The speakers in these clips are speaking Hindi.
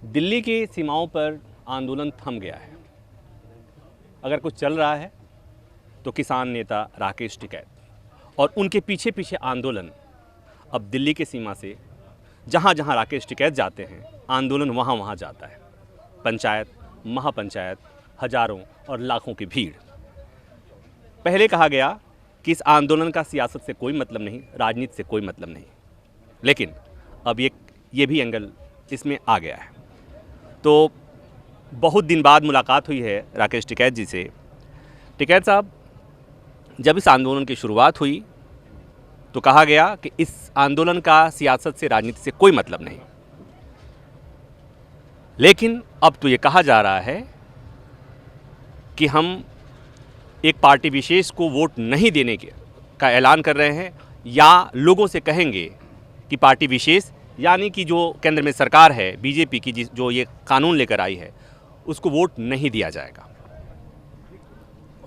दिल्ली की सीमाओं पर आंदोलन थम गया है। अगर कुछ चल रहा है तो किसान नेता राकेश टिकैत और उनके पीछे पीछे आंदोलन अब दिल्ली की सीमा से जहाँ जहाँ राकेश टिकैत जाते हैं आंदोलन वहाँ वहाँ जाता है। पंचायत, महापंचायत, हजारों और लाखों की भीड़। पहले कहा गया कि इस आंदोलन का सियासत से कोई मतलब नहीं, राजनीति से कोई मतलब नहीं, लेकिन अब ये भी एंगल इसमें आ गया है। तो बहुत दिन बाद मुलाकात हुई है राकेश टिकैत जी से। टिकैत साहब, जब इस आंदोलन की शुरुआत हुई तो कहा गया कि इस आंदोलन का सियासत से, राजनीति से कोई मतलब नहीं, लेकिन अब तो ये कहा जा रहा है कि हम एक पार्टी विशेष को वोट नहीं देने का ऐलान कर रहे हैं, या लोगों से कहेंगे कि पार्टी विशेष यानी कि जो केंद्र में सरकार है बीजेपी की, जो ये कानून लेकर आई है, उसको वोट नहीं दिया जाएगा।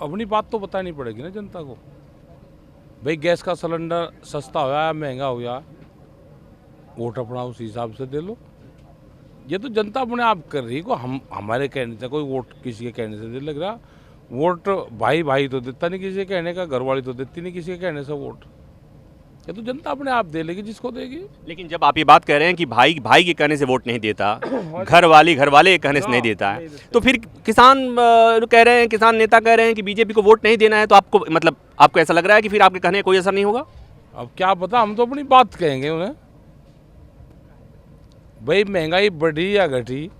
अपनी बात तो बतानी पड़ेगी ना जनता को। भाई गैस का सिलेंडर सस्ता हो या महंगा हो या वोट अपना उस हिसाब से दे लो। ये तो जनता अपने आप कर रही है। को हम हमारे कहने से कोई वोट किसी के कहने से नहीं लग रहा। वोट भाई भाई तो देता नहीं किसी के कहने का, घरवाली तो देती नहीं किसी के कहने से वोट। ये तो जनता अपने आप दे लेगी जिसको देगी। लेकिन जब आप ये बात कह रहे हैं कि भाई भाई के कहने से वोट नहीं देता, घर वाले के कहने से नहीं देता है, तो फिर किसान कह रहे हैं, किसान नेता कह रहे हैं कि बीजेपी को वोट नहीं देना है, तो आपको मतलब आपको ऐसा लग रहा है कि फिर आपके कहने का कोई असर नहीं होगा? अब क्या पता, हम तो अपनी बात कहेंगे उन्हें। भाई महंगाई बढ़ी या घटी,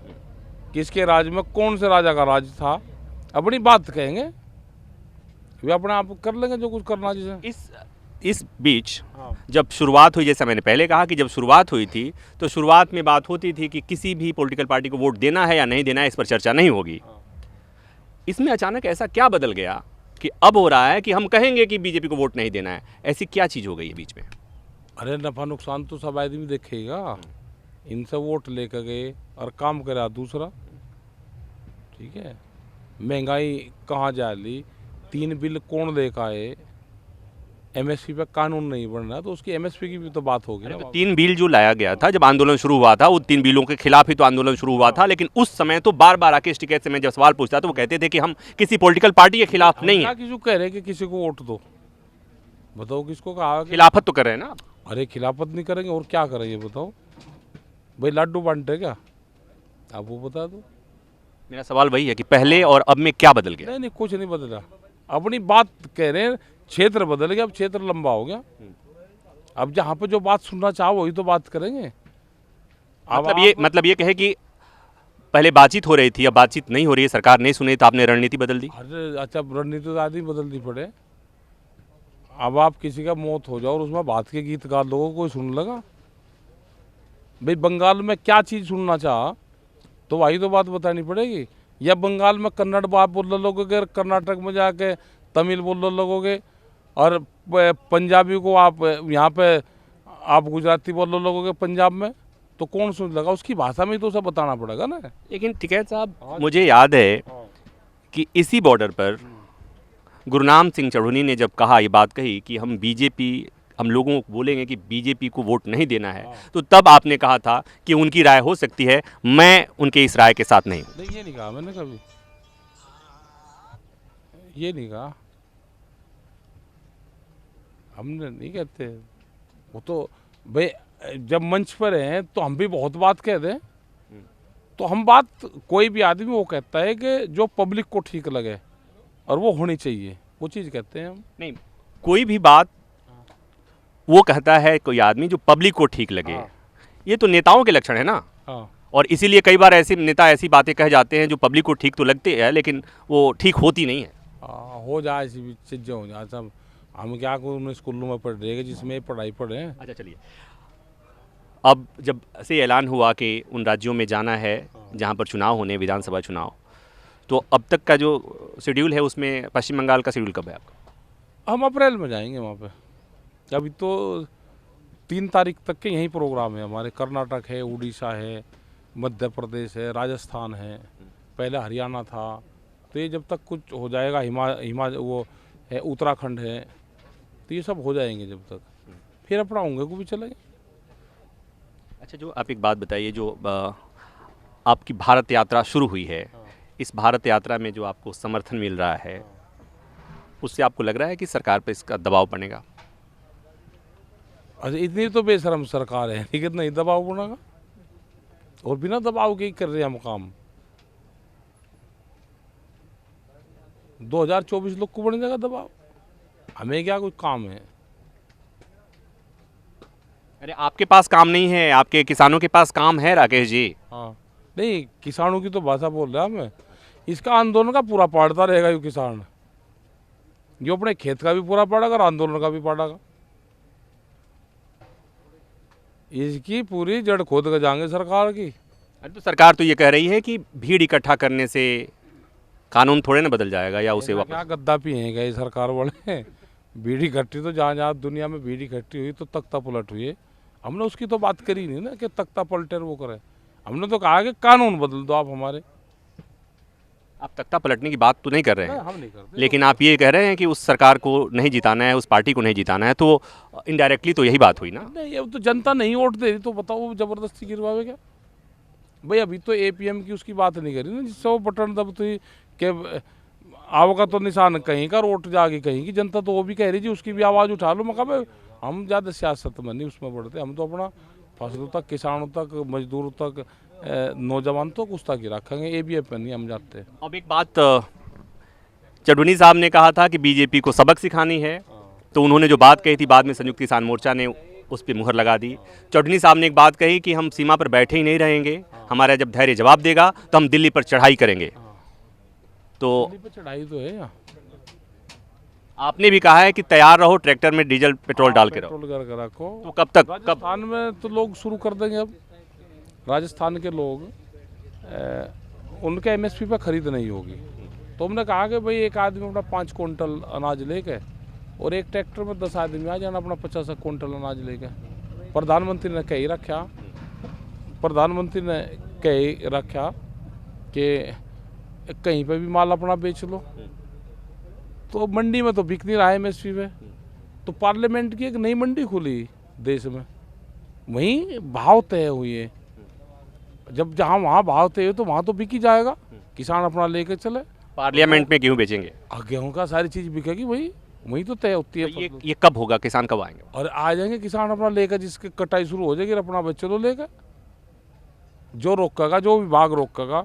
किसके राज में, कौन से राजा का राज था, अपनी बात कहेंगे। वे अपने आप कर लेंगे जो कुछ करना जिसे। इस बीच जब शुरुआत हुई, जैसा मैंने पहले कहा कि जब शुरुआत हुई थी तो शुरुआत में बात होती थी कि किसी भी पॉलिटिकल पार्टी को वोट देना है या नहीं देना है, इस पर चर्चा नहीं होगी। इसमें अचानक ऐसा क्या बदल गया कि अब हो रहा है कि हम कहेंगे कि बीजेपी को वोट नहीं देना है? ऐसी क्या चीज़ हो गई है बीच में? अरे नफा नुकसान तो सब आदमी देखेगा। इनसे वोट लेकर गए और काम करा दूसरा। ठीक है, महंगाई कहाँ जा ली, 3 बिल कौन लेकर आए, एमएसपी पे कानून नहीं बन रहा, तो उसकी एमएसपी की भी तो बात होगी ना। 3 बिल जो लाया गया था जब आंदोलन शुरू हुआ था, वो 3 बिलों के खिलाफ ही तो आंदोलन शुरू हुआ था। लेकिन उस समय तो बार बार राकेश टिकैत से मैं जब सवाल पूछता तो वो कहते थे कि हम किसी पॉलिटिकल पार्टी के खिलाफ नहीं है। किसी कह रहे कि किसी को वोट दो, बताओ किसको कहा? खिलाफत तो कर रहे हैं ना। अरे खिलाफत नहीं करेंगे और क्या करेंगे बताओ? भाई लड्डू बांटे क्या? आप वो बता दो। मेरा सवाल वही है कि पहले और अब में क्या बदल गया? नहीं, कुछ नहीं बदला। अपनी बात कह रहे हैं, क्षेत्र बदल गया, अब क्षेत्र लंबा हो गया। अब जहाँ पे जो बात सुनना चाहो वही तो बात करेंगे। मतलब ये कहे कि पहले बातचीत हो रही थी, अब बातचीत नहीं हो रही है, सरकार नहीं सुनी तो आपने रणनीति बदल दी? अरे अच्छा, रणनीति तो आदमी बदलनी पड़े। अब आप किसी का मौत हो जाओ और उसमें बात के गीत गा लोगों को सुन लगा। भाई बंगाल में क्या चीज़ सुनना चाहा तो वही तो बात बतानी पड़ेगी। या बंगाल में कन्नड़ बात बोल लोगोगे, कर्नाटक में जाके तमिल बोल लोगोगे, और पंजाबी को आप यहाँ पे आप गुजराती बोल लोगोगे पंजाब में, तो कौन सुन लगा? उसकी भाषा में ही तो सब बताना पड़ेगा ना। लेकिन टिकैत साहब, मुझे याद है कि इसी बॉर्डर पर गुरनाम सिंह चढ़ूनी ने जब कहा, ये बात कही कि हम लोगों को बोलेंगे कि बीजेपी को वोट नहीं देना है, तो तब आपने कहा था कि उनकी राय हो सकती है, मैं उनके इस राय के साथ नहीं हूं। नहीं, ये नहीं कहा मैंने कभी, ये नहीं कहा। हमने नहीं कहते वो तो। भाई जब मंच पर हैं तो हम भी बहुत बात कह दें, तो हम बात, कोई भी आदमी वो कहता है कि जो पब्लिक को ठीक लगे और वो होनी चाहिए, वो चीज़ कहते हैं हम। नहीं, कोई भी बात वो कहता है कोई आदमी जो पब्लिक को ठीक लगे। ये तो नेताओं के लक्षण है ना। और इसीलिए कई बार ऐसे नेता ऐसी बातें कह जाते हैं जो पब्लिक को ठीक तो लगते हैं, लेकिन वो ठीक होती नहीं है। हो जाए ऐसी चीज़ें, हो जाए सब। हम क्या करूँ, स्कूलों में पढ़ रहे हैं जिसमें पढ़ाई पढ़े। अच्छा चलिए, अब जब से ऐलान हुआ कि उन राज्यों में जाना है जहाँ पर चुनाव होने, विधानसभा चुनाव, तो अब तक का जो शेड्यूल है उसमें पश्चिम बंगाल का शेड्यूल कब है आपका? हम अप्रैल में जाएंगे वहाँ पे। अभी तो 3 तारीख तक के यही प्रोग्राम है हमारे। कर्नाटक है, उड़ीसा है, मध्य प्रदेश है, राजस्थान है, पहले हरियाणा था। तो ये जब तक कुछ हो जाएगा, वो है, उत्तराखंड है, तो ये सब हो जाएंगे जब तक, फिर अपना होंगे को भी चलेंगे। अच्छा, जो आप एक बात बताइए, जो आपकी भारत यात्रा शुरू हुई है, इस भारत यात्रा में जो आपको समर्थन मिल रहा है उससे आपको लग रहा है कि सरकार पर इसका दबाव पड़ेगा? अच्छा, इतनी तो बेशरम सरकार है नहीं, कितना ही दबाव बनेगा, और बिना दबाव के ही कर रहे हैं हम काम। 2024 लोग को बन जाएगा दबाव, हमें क्या कुछ काम है? अरे आपके पास काम नहीं है, आपके किसानों के पास काम है राकेश जी। हाँ, नहीं, किसानों की तो भाषा बोल रहा मैं, इसका आंदोलन का पूरा पाड़ता रहेगा ये किसान, जो अपने खेत का भी पूरा पाड़ेगा और आंदोलन का भी पाड़ेगा। इसकी पूरी जड़ खोद कर जाएंगे सरकार की। अरे तो सरकार तो ये कह रही है कि भीड़ इकट्ठा करने से कानून थोड़े ना बदल जाएगा या उसे क्या वापस। गद्दा पिएगा ये सरकार वाले? बीड़ी इकट्ठी तो जहाँ जहाँ दुनिया में बीड़ी इकट्ठी हुई तो तख्ता पलट हुई है, हमने उसकी तो बात करी नहीं ना कि तख्ता पलटे वो करे। हमने तो कहा कि कानून बदल दो आप हमारे। आप तख्ता पलटने की बात तो नहीं कर रहे हैं, हम नहीं करते। लेकिन आप ये कह रहे हैं कि उस सरकार को नहीं जिताना है, उस पार्टी को नहीं जिताना है, तो इनडायरेक्टली तो यही बात हुई ना। नहीं, ये तो जनता नहीं वोट दे रही, तो बताओ वो जबरदस्ती गिरवावे क्या? भाई अभी तो एपीएम की उसकी बात नहीं करी ना, जिससे वो बटन दबती कि आवका तो निशान कहीं का, वोट जाके कहीं की। जनता तो वो भी कह रही थी, उसकी भी आवाज़ उठा लो। मैं कहा हम ज़्यादा सियासत में नहीं उसमें बढ़ते, हम तो अपना फसलों तक, किसानों तक, मजदूरों तक, नौजवान तक उस तक ही रखेंगे, एबीएफ पर नहीं हम जाते। अब एक बात चडुनी साहब ने कहा था कि बीजेपी को सबक सिखानी है, तो उन्होंने जो बात कही थी बाद में संयुक्त किसान मोर्चा ने उस पर मुहर लगा दी। चौधरी साहब ने एक बात कही कि हम सीमा पर बैठे ही नहीं रहेंगे, हमारा जब धैर्य जवाब देगा तो हम दिल्ली पर चढ़ाई करेंगे। तो दिल्ली पे चढ़ाई तो है, आपने भी कहा है कि तैयार रहो, ट्रैक्टर में डीजल पेट्रोल डाल के रहो। पेट्रोल कर रखो। तो कब तक, कब? राजस्थान में तो लोग शुरू कर देंगे अब। राजस्थान के लोग उनके एमएसपी पर खरीद नहीं होगी, तो हमने कहा कि भाई एक आदमी अपना 5 कुंटल अनाज लेके और एक ट्रैक्टर में 10 आदमी आ जाना अपना 50 कुंटल अनाज लेके। प्रधानमंत्री ने कही रखा, प्रधानमंत्री ने कही रखा कि कहीं पे भी माल अपना बेच लो, तो मंडी में तो बिक नहीं रहा है एमएसपी पे। तो पार्लियामेंट की एक नई मंडी खुली देश में, वहीं भाव तय हुई है। जब जहाँ वहाँ भाव तय हो तो वहाँ तो बिक ही जाएगा, किसान अपना लेके चले। पार्लियामेंट में गेहूं बेचेंगे, गेहूँ का सारी चीज़ बिकेगी, वही तो तय होती है। तो ये कब होगा? किसान कब आएंगे? और आ जाएंगे किसान अपना लेकर, जिसकी कटाई शुरू हो जाएगी अपना बच्चे तो लेकर। जो रोकेगा, जो विभाग रोकेगा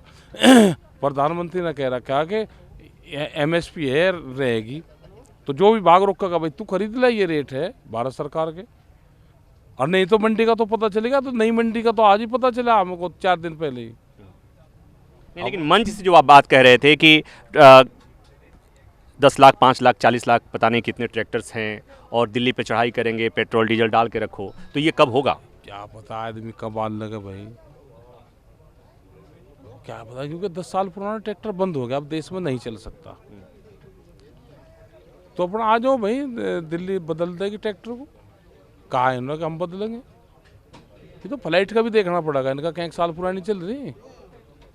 प्रधानमंत्री ने कह रखा कि एमएसपी है रहेगी, तो जो विभाग रोकेगा भाई तू खरीद ले, ये रेट है भारत सरकार के। और नहीं तो मंडी का तो पता चलेगा, तो नई मंडी का तो आज ही पता चला हमको 4 दिन पहले ही। नहीं, लेकिन मंच से जो आप बात कह रहे थे कि 10 लाख, 5 लाख, 40 लाख, पता नहीं कितने ट्रैक्टर्स हैं और दिल्ली पे चढ़ाई करेंगे, पेट्रोल डीजल डाल के रखो, तो ये कब होगा? क्या पता आदमी कब आने लगे भाई, क्या पता, क्योंकि 10 साल पुराना ट्रैक्टर बंद हो गया, अब देश में नहीं चल सकता। तो अपना आ जाओ भाई, दिल्ली बदल देगी ट्रैक्टर को। कहा है इन्होंने कि हम बदलेंगे? ये तो फ्लाइट का भी देखना पड़ेगा, इनका कई साल पुरानी चल रही,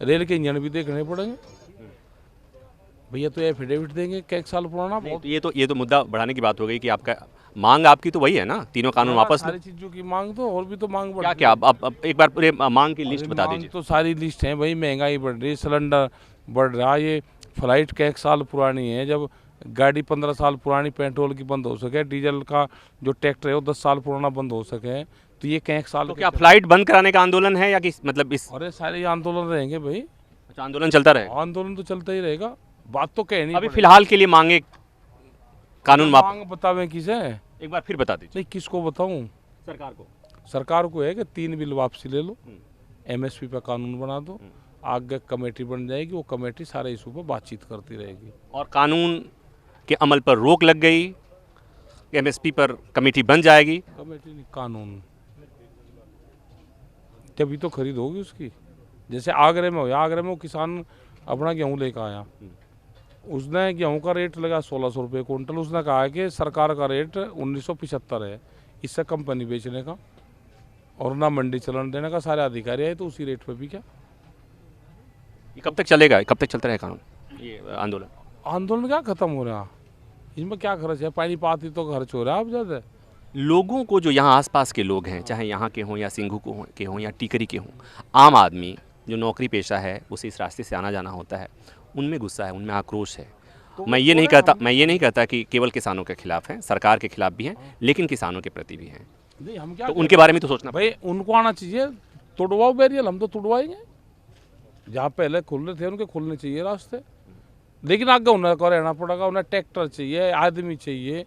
रेल के इंजन भी देखने पड़ेंगे भैया। तो एफिडेविट देंगे कई साल पुराना। तो ये तो मुद्दा बढ़ाने की बात हो गई कि आपका मांग आपकी तो वही है ना, तीनों कानून वापस लो। सारी चीज़ों की मांग तो, और भी तो मांग बढ़ क्या क्या अब एक बार पूरे मांग की लिस्ट बता दीजिए। तो सारी लिस्ट है भाई, महंगाई बढ़ रही, सिलेंडर बढ़ रहा, ये फ्लाइट कई साल पुरानी है। जब गाड़ी 15 साल पुरानी पेट्रोल की बंद हो सके, डीजल का जो ट्रैक्टर है वो 10 साल पुराना बंद हो सके, तो ये कई साल। तो क्या फ्लाइट बंद कराने का आंदोलन है या कि मतलब इस? अरे सारे आंदोलन रहेंगे भाई, अच्छा, आंदोलन चलता रहे। आंदोलन तो चलता ही रहेगा, बात तो कहनी। अभी फिलहाल के लिए मांगे कानून वापस। मांग बतावें किसे? एक बार फिर बता दीजिए। नहीं, किसको बताऊं? सरकार को। सरकार को है कि 3 बिल वापसी ले लो, एमएसपी पे कानून बना दो, आगे कमेटी बन जाएगी, वो कमेटी सारे इशू पे बातचीत करती रहेगी। और कानून के अमल पर रोक लग गई, एमएसपी पर कमेटी बन जाएगी। कमेटी नहीं, कानून तभी तो खरीद होगी उसकी। जैसे आगरे में हो, आगरे में वो किसान अपना गेहूँ लेकर आया, उसने गेहूँ का रेट लगा 1600 रुपये कुंटल। उसने कहा कि सरकार का रेट 1975 है, इससे कंपनी बेचने का और ना मंडी चलन देने का, सारे अधिकारी है तो उसी रेट पे भी क्या। ये कब तक चलेगा, कब तक चलता रहेगा कानून, ये आंदोलन? आंदोलन क्या खत्म हो रहा, इसमें क्या खर्च है? पानी पाती तो खर्च हो रहा है अब ज़्यादा। लोगों को, जो यहाँ आसपास के लोग हैं, चाहे यहाँ के हों या सिंघू के हों या टीकरी के हों, आम आदमी जो नौकरी पेशा है, उसे इस रास्ते से आना जाना होता है, उनमें गुस्सा है, उनमें आक्रोश है। तो मैं ये नहीं कहता कि केवल किसानों के खिलाफ हैं, सरकार के खिलाफ भी हैं, लेकिन किसानों के प्रति भी हैं। नहीं, हम क्या तो कह उनके रहे बारे में तो सोचना हैं? भाई उनको आना चाहिए, तोड़वाओ बैरियर, हम तो तोड़वाएंगे। जहाँ पहले खुल रहे थे उनके खुलने चाहिए रास्ते, लेकिन आगे उन्हें को रहना पड़ेगा। उन्हें ट्रैक्टर चाहिए, आदमी चाहिए,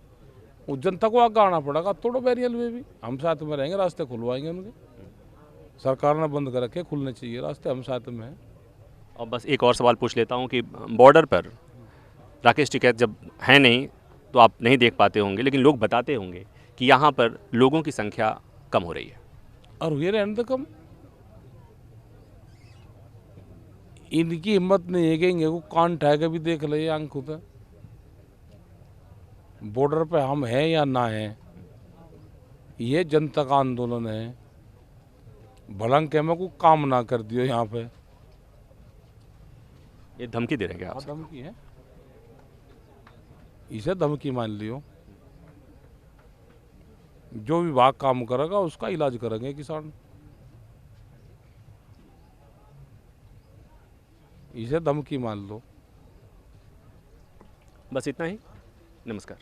उस जनता को आगे आना पड़ेगा। तोड़ो बैरियर में भी, हम साथ में रहेंगे, रास्ते खुलवाएंगे उनके। सरकार ने बंद कर रखे, खुलने चाहिए रास्ते, हम साथ में हैं। और बस एक और सवाल पूछ लेता हूँ कि बॉर्डर पर राकेश टिकैत जब हैं नहीं तो आप नहीं देख पाते होंगे, लेकिन लोग बताते होंगे कि यहाँ पर लोगों की संख्या कम हो रही है। और हुए रहने तो कम, इनकी हिम्मत नहीं है कि इनको कान उठा के भी देख ले आंख पे। बॉर्डर पे हम हैं या ना हैं, ये जनता का आंदोलन है। भलंग के में को काम ना कर दियो यहाँ पे, ये धमकी दे रहे हैं आप? धमकी है, इसे धमकी मान लियो। जो विभाग काम करेगा उसका इलाज करेंगे किसान, इसे धमकी मान लो। बस इतना ही। नमस्कार।